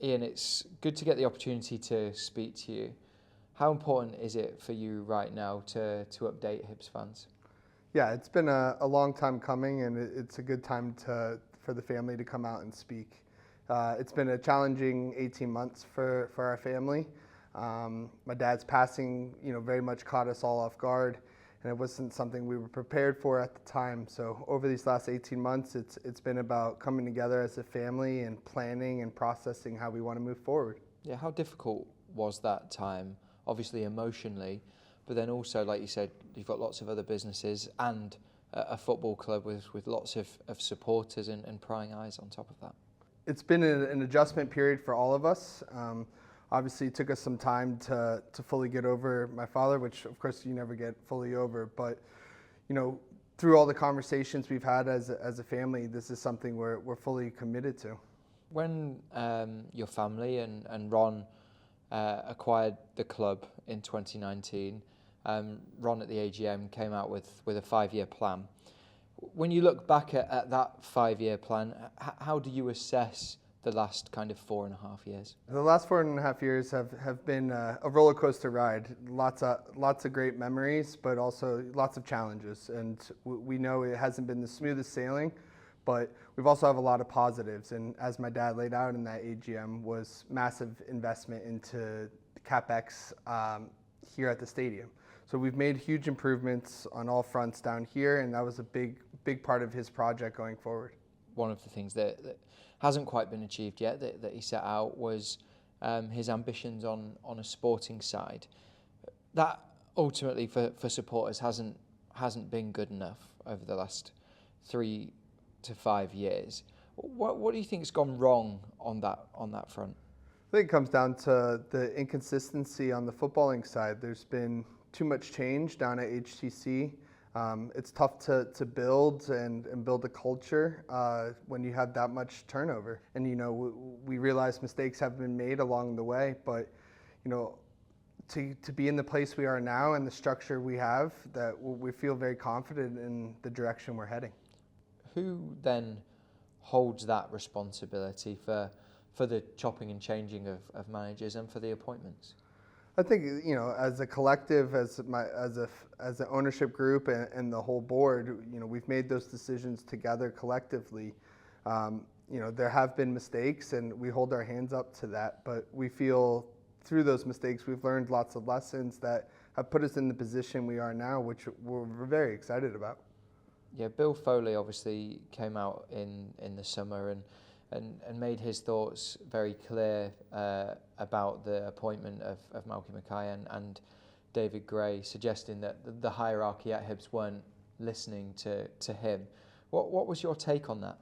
Ian, it's good to get the opportunity to speak to you. How important is it for you right now to update Hibs fans? Yeah, it's been a long time coming, and it's a good time for the family to come out and speak. It's been a challenging 18 months for our family. My dad's passing, very much caught us all off guard, and it wasn't something we were prepared for at the time. So over these last 18 months, it's been about coming together as a family and planning and processing how we want to move forward. Yeah, how difficult was that time? Obviously emotionally, but then also, like you said, you've got lots of other businesses and a football club with lots of supporters and prying eyes on top of that. It's been an adjustment period for all of us. Obviously, it took us some time to fully get over my father, which of course you never get fully over. But through all the conversations we've had as a family, this is something we're fully committed to. When your family and Ron acquired the club in 2019, Ron at the AGM came out with a 5-year plan. When you look back at that 5-year plan, how do you assess the last kind of 4.5 years? The last 4.5 years have been a roller coaster ride. Lots of great memories, but also lots of challenges. And we know it hasn't been the smoothest sailing, but we've also have a lot of positives. And as my dad laid out in that AGM, was massive investment into CapEx here at the stadium. So we've made huge improvements on all fronts down here, and that was a big part of his project going forward. One of the things that hasn't quite been achieved yet that he set out was his ambitions on a sporting side. That ultimately for supporters hasn't been good enough over the last 3 to 5 years. What do you think has gone wrong on that front? I think it comes down to the inconsistency on the footballing side. There's been too much change down at HTC. It's tough to build and build a culture when you have that much turnover. And we realize mistakes have been made along the way, but to be in the place we are now and the structure we have, that we feel very confident in the direction we're heading. Who then holds that responsibility for the chopping and changing of managers and for the appointments? I think as a collective, as an ownership group and the whole board, we've made those decisions together collectively. There have been mistakes, and we hold our hands up to that. But we feel through those mistakes, we've learned lots of lessons that have put us in the position we are now, which we're very excited about. Yeah, Bill Foley obviously came out in the summer and made his thoughts very clear about the appointment of Malky Mackay and David Gray, suggesting that the hierarchy at Hibs weren't listening to him. What was your take on that?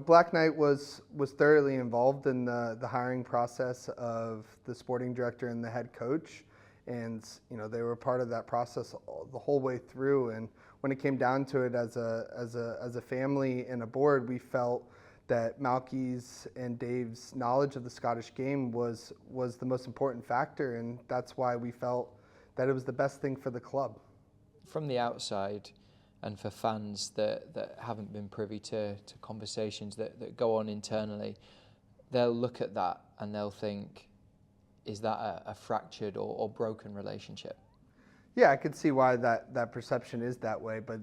Black Knight was thoroughly involved in the hiring process of the sporting director and the head coach, and they were part of that process the whole way through. And when it came down to it, as a family and a board, we felt that Malky's and Dave's knowledge of the Scottish game was the most important factor, and that's why we felt that it was the best thing for the club. From the outside, and for fans that haven't been privy to conversations that go on internally, they'll look at that and they'll think, is that a fractured or broken relationship? Yeah, I could see why that perception is that way, but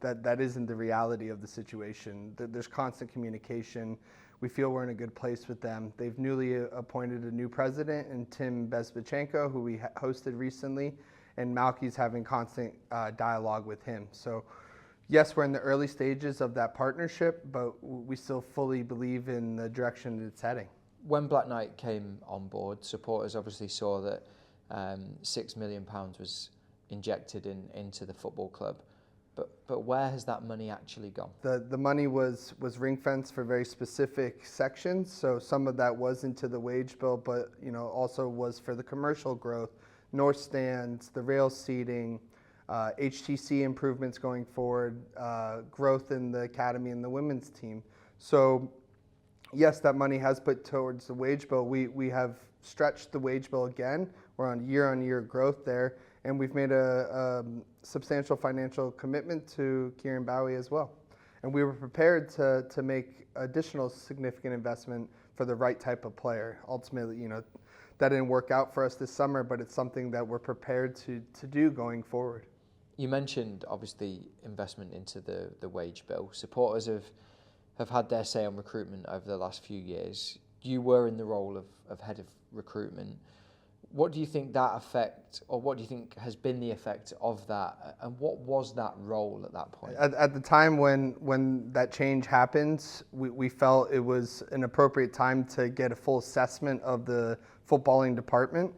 that isn't the reality of the situation. There's constant communication. We feel we're in a good place with them. They've newly appointed a new president in Tim Bezbachenko, who we hosted recently, and Malky's having constant dialogue with him. So yes, we're in the early stages of that partnership, but we still fully believe in the direction it's heading. When Black Knight came on board, supporters obviously saw that £6 million was injected into the football club, but where has that money actually gone? The money was ring fenced for very specific sections, so some of that was into the wage bill, but also was for the commercial growth, north stands, the rail seating, HTC improvements going forward, growth in the academy and the women's team. So yes, that money has put towards the wage bill. We have stretched the wage bill again. We're on year growth there, and we've made a substantial financial commitment to Kieran Bowie as well. And we were prepared to make additional significant investment for the right type of player. Ultimately, that didn't work out for us this summer, but it's something that we're prepared to do going forward. You mentioned, obviously, investment into the wage bill. Supporters have had their say on recruitment over the last few years. You were in the role of head of recruitment. What do you think that effect, or what do you think has been the effect of that, and what was that role at that point? At the time when that change happened, we felt it was an appropriate time to get a full assessment of the footballing department.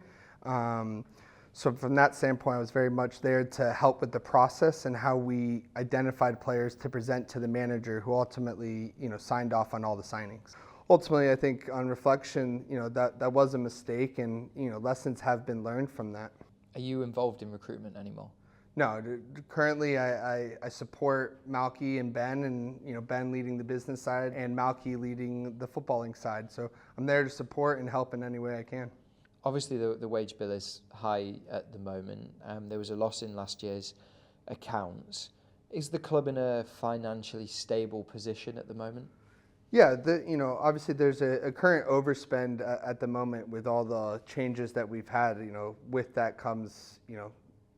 So from that standpoint, I was very much there to help with the process and how we identified players to present to the manager, who ultimately, signed off on all the signings. Ultimately, I think on reflection, that was a mistake, and lessons have been learned from that. Are you involved in recruitment anymore? No, currently I support Malky and Ben, and Ben leading the business side and Malky leading the footballing side. So I'm there to support and help in any way I can. Obviously, the wage bill is high at the moment. There was a loss in last year's accounts. Is the club in a financially stable position at the moment? Yeah, obviously there's a current overspend at the moment with all the changes that we've had. With that comes,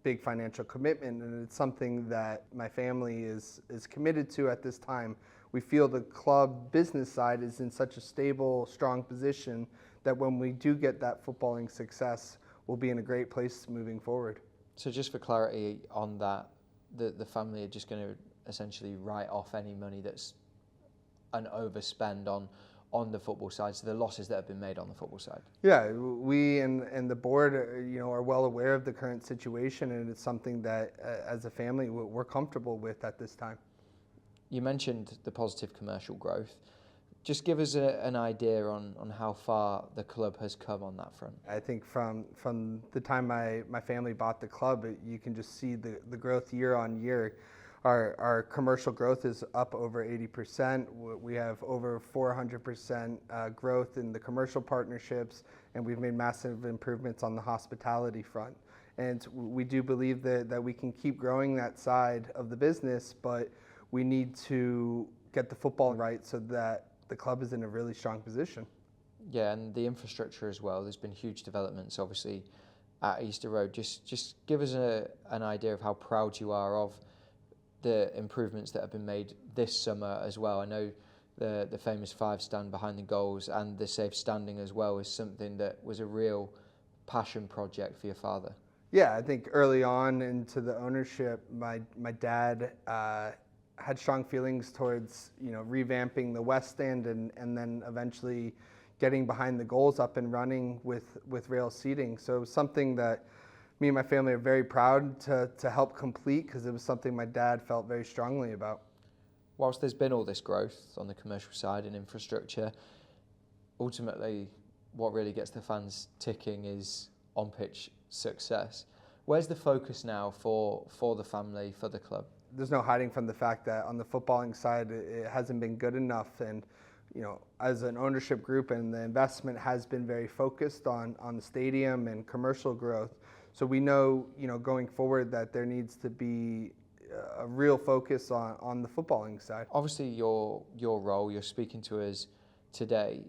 big financial commitment, and it's something that my family is committed to at this time. We feel the club business side is in such a stable, strong position that when we do get that footballing success, we'll be in a great place moving forward. So just for clarity on that, the family are just going to essentially write off any money that's an overspend on the football side, so the losses that have been made on the football side. Yeah, we and the board are well aware of the current situation, and it's something that as a family we're comfortable with at this time. You mentioned the positive commercial growth. Just give us an idea on how far the club has come on that front. I think from the time my family bought the club, you can just see the growth year on year. Our commercial growth is up over 80%. We have over 400% growth in the commercial partnerships, and we've made massive improvements on the hospitality front. And we do believe that we can keep growing that side of the business, but we need to get the football right so that the club is in a really strong position. Yeah, and the infrastructure as well. There's been huge developments, obviously, at Easter Road. Just give us an idea of how proud you are of the improvements that have been made this summer as well. I know the famous 5 stand behind the goals and the safe standing as well is something that was a real passion project for your father. Yeah, I think early on into the ownership, my dad had strong feelings towards revamping the west stand and then eventually getting behind the goals up and running with rail seating. So it was something that me and my family are very proud to help complete, because it was something my dad felt very strongly about. Whilst there's been all this growth on the commercial side and infrastructure, ultimately what really gets the fans ticking is on-pitch success. Where's the focus now for the family, for the club? There's no hiding from the fact that on the footballing side, it hasn't been good enough. And, as an ownership group, and the investment has been very focused on the stadium and commercial growth. So we know, going forward that there needs to be a real focus on the footballing side. Obviously, your role, you're speaking to us today.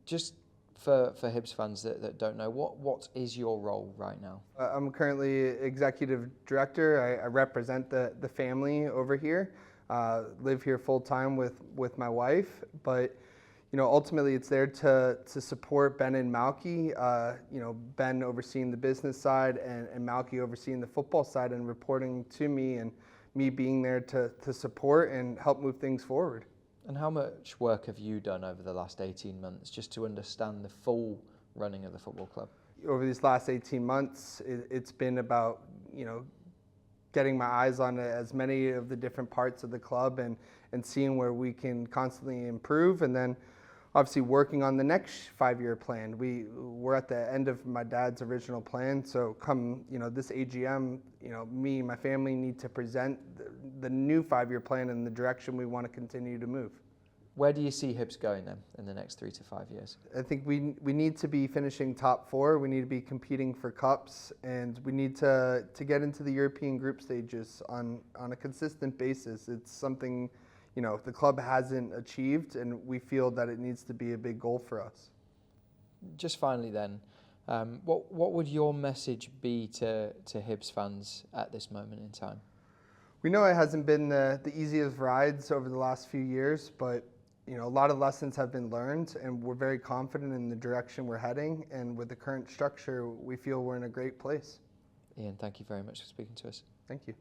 Just for Hibs fans that don't know, what is your role right now? I'm currently executive director. I represent the family over here. Live here full time with my wife, but ultimately it's there to support Ben and Malky. Ben overseeing the business side and Malky overseeing the football side and reporting to me, and me being there to support and help move things forward. And how much work have you done over the last 18 months just to understand the full running of the football club? Over these last 18 months, it's been about, getting my eyes on as many of the different parts of the club and seeing where we can constantly improve, and then obviously working on the next 5-year plan. We're at the end of my dad's original plan, so come this AGM, me and my family need to present the new 5-year plan and the direction we want to continue to move. Where do you see Hibs going then in the next 3 to 5 years? I think we need to be finishing top 4. We need to be competing for cups, and we need to get into the European group stages on a consistent basis. It's something the club hasn't achieved, and we feel that it needs to be a big goal for us. Just finally then, what would your message be to Hibs fans at this moment in time? We know it hasn't been the easiest rides over the last few years, but a lot of lessons have been learned, and we're very confident in the direction we're heading. And with the current structure, we feel we're in a great place. Ian, thank you very much for speaking to us. Thank you.